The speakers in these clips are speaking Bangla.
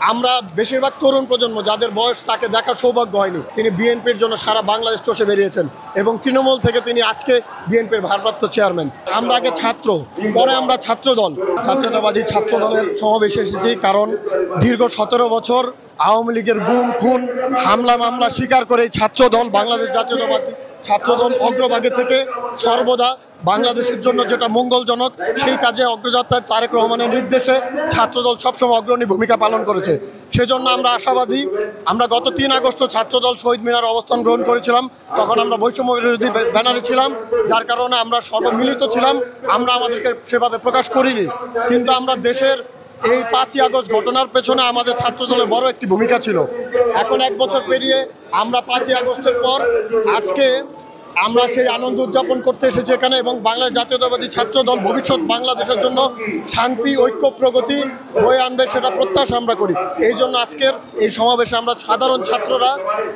আমরা বেশিরভাগ তরুণ প্রজন্ম যাদের বয়স তাকে দেখার সৌভাগ্য হয়নি, তিনি বিএনপির জন্য সারা বাংলাদেশ চষে বেরিয়েছেন এবং তৃণমূল থেকে তিনি আজকে বিএনপির ভারপ্রাপ্ত চেয়ারম্যান। আমরা আগে ছাত্র, পরে আমরা ছাত্রদল, জাতীয়তাবাদী ছাত্রদলের সমাবেশে এসেছি, কারণ দীর্ঘ 17 বছর আওয়ামী লীগের গুম খুন হামলা মামলা স্বীকার করে ছাত্রদল, বাংলাদেশ জাতীয়তাবাদী ছাত্রদল অগ্রভাগে থেকে সর্বদা বাংলাদেশের জন্য যেটা মঙ্গলজনক সেই কাজে অগ্রযাত্রায় তারেক রহমানের নির্দেশে ছাত্রদল সবসময় অগ্রণী ভূমিকা পালন করেছে। সেজন্য আমরা আশাবাদী। আমরা গত 3 আগস্ট ছাত্রদল শহীদ মিনারে অবস্থান গ্রহণ করেছিলাম, তখন আমরা বৈষম্য বিরোধী ব্যানারে ছিলাম, যার কারণে আমরা সর্বমিলিত ছিলাম, আমরা আমাদেরকে সেভাবে প্রকাশ করিনি। কিন্তু আমরা দেশের এই 5ই আগস্ট ঘটনার পেছনে আমাদের ছাত্রদলের বড় একটি ভূমিকা ছিল। এখন 1 বছর পেরিয়ে আমরা 5ই আগস্টের পর আজকে আমরা সেই আনন্দ উদযাপন করতে এসেছি এখানে, এবং বাংলাদেশ জাতীয়তাবাদী ছাত্রদল ভবিষ্যৎ বাংলাদেশের জন্য শান্তি ঐক্য প্রগতি বয়ে আনবে সেটা প্রত্যাশা আমরা করি। এই জন্য আজকের এই সমাবেশে আমরা সাধারণ ছাত্ররা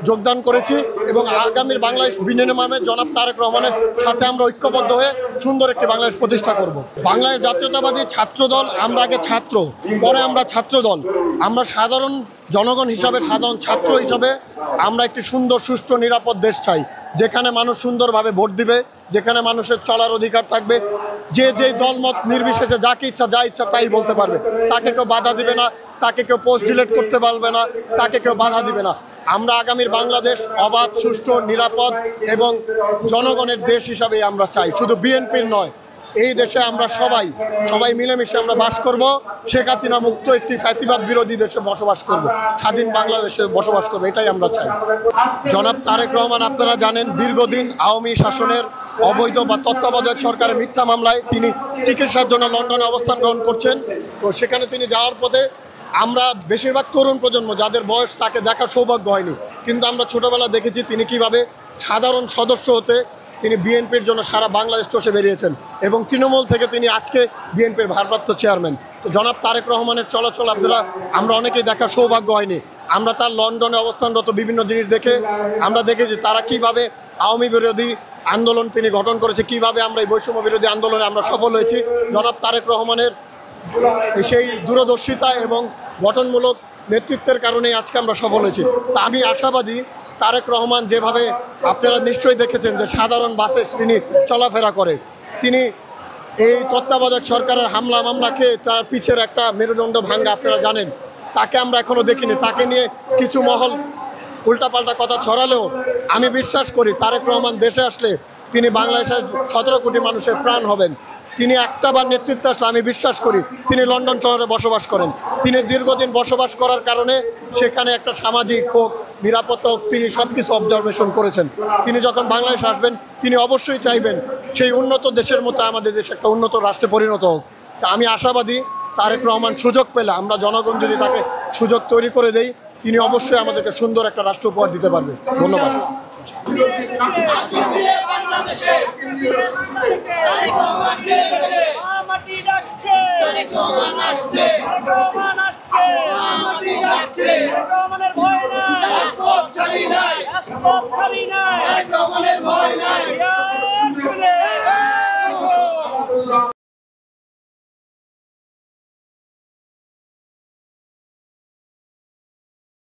যোগদান করেছি এবং আগামীর বাংলাদেশ বিনির্মাণে জনাব তারেক রহমানের সাথে আমরা ঐক্যবদ্ধ হয়ে সুন্দর একটি বাংলাদেশ প্রতিষ্ঠা করব। বাংলাদেশ জাতীয়তাবাদী ছাত্রদল, আমরা আগে ছাত্র, পরে আমরা ছাত্রদল। আমরা সাধারণ জনগণ হিসাবে, সাধারণ ছাত্র হিসাবে আমরা একটি সুন্দর সুষ্ঠু নিরাপদ দেশ চাই, যেখানে মানুষ সুন্দরভাবে ভোট দিবে, যেখানে মানুষের চলার অধিকার থাকবে, যে যেই দলমত নির্বিশেষে যাকে ইচ্ছা যা ইচ্ছা তাই বলতে পারবে, তাকে কেউ বাধা দিবে না, তাকে কেউ পোস্ট ডিলিট করতে পারবে না, তাকে কেউ বাধা দিবে না। আমরা আগামীর বাংলাদেশ অবাধ সুষ্ঠু নিরাপদ এবং জনগণের দেশ হিসাবে আমরা চাই, শুধু বিএনপির নয়। এই দেশে আমরা সবাই মিলেমিশে আমরা বাস করব, শেখ হাসিনা মুক্ত একটি ফ্যাসিবাদ বিরোধী দেশে বসবাস করব, স্বাধীন বাংলাদেশে বসবাস করব, এটাই আমরা চাই। জনাব তারেক রহমান আপনারা জানেন, দীর্ঘদিন আওয়ামী শাসনের অবৈধ বা তত্ত্বাবধায়ক সরকারের মিথ্যা মামলায় তিনি চিকিৎসার জন্য লন্ডনে অবস্থান গ্রহণ করছেন। তো সেখানে তিনি যাওয়ার পথে আমরা বেশিরভাগ তরুণ প্রজন্ম যাদের বয়স তাকে দেখার সৌভাগ্য হয়নি, কিন্তু আমরা ছোটোবেলা দেখেছি তিনি কিভাবে সাধারণ সদস্য হতে তিনি বিএনপির জন্য সারা বাংলাদেশ চষে বেরিয়েছেন এবং তৃণমূল থেকে তিনি আজকে বিএনপির ভারপ্রাপ্ত চেয়ারম্যান। তো জনাব তারেক রহমানের চলাচল আমরা অনেকেই দেখার সৌভাগ্য হয়নি। আমরা তার লন্ডনে অবস্থানরত বিভিন্ন জিনিস দেখে আমরা দেখেছি তারা কিভাবে আওয়ামী বিরোধী আন্দোলন তিনি গঠন করেছে, কিভাবে আমরা এই বৈষম্য বিরোধী আন্দোলনে আমরা সফল হয়েছি। জনাব তারেক রহমানের সেই দূরদর্শিতা এবং গঠনমূলক নেতৃত্বের কারণেই আজকে আমরা সফল হয়েছি। তা আমি আশাবাদী তারেক রহমান যেভাবে আপনারা নিশ্চয়ই দেখেছেন যে সাধারণ বাসে তিনি চলাফেরা করে, তিনি এই তত্ত্বাবধায়ক সরকারের হামলা মামলাকে তার পিছের একটা মেরুদণ্ড ভাঙ্গা আপনারা জানেন। তাকে আমরা এখনও দেখিনি। তাকে নিয়ে কিছু মহল উল্টাপাল্টা কথা ছড়ালেও আমি বিশ্বাস করি তারেক রহমান দেশে আসলে তিনি বাংলাদেশের 17 কোটি মানুষের প্রাণ হবেন। তিনি একটাবার নেতৃত্বে আসলে আমি বিশ্বাস করি তিনি লন্ডন শহরে বসবাস করেন। তিনি দীর্ঘদিন বসবাস করার কারণে সেখানে একটা সামাজিক হোক, নিরাপত্তা হোক, তিনি সব কিছু অবজারভেশন করেছেন। তিনি যখন বাংলাদেশে আসবেন তিনি অবশ্যই চাইবেন সেই উন্নত দেশের মতো আমাদের দেশ একটা উন্নত রাষ্ট্রে পরিণত হোক। তা আমি আশাবাদী তারেক রহমান সুযোগ পেলে, আমরা জনগণ যদি তাকে সুযোগ তৈরি করে দেই, তিনি অবশ্যই আমাদেরকে সুন্দর একটা রাষ্ট্র উপহার দিতে পারবে। ধন্যবাদ। ভয় নাই।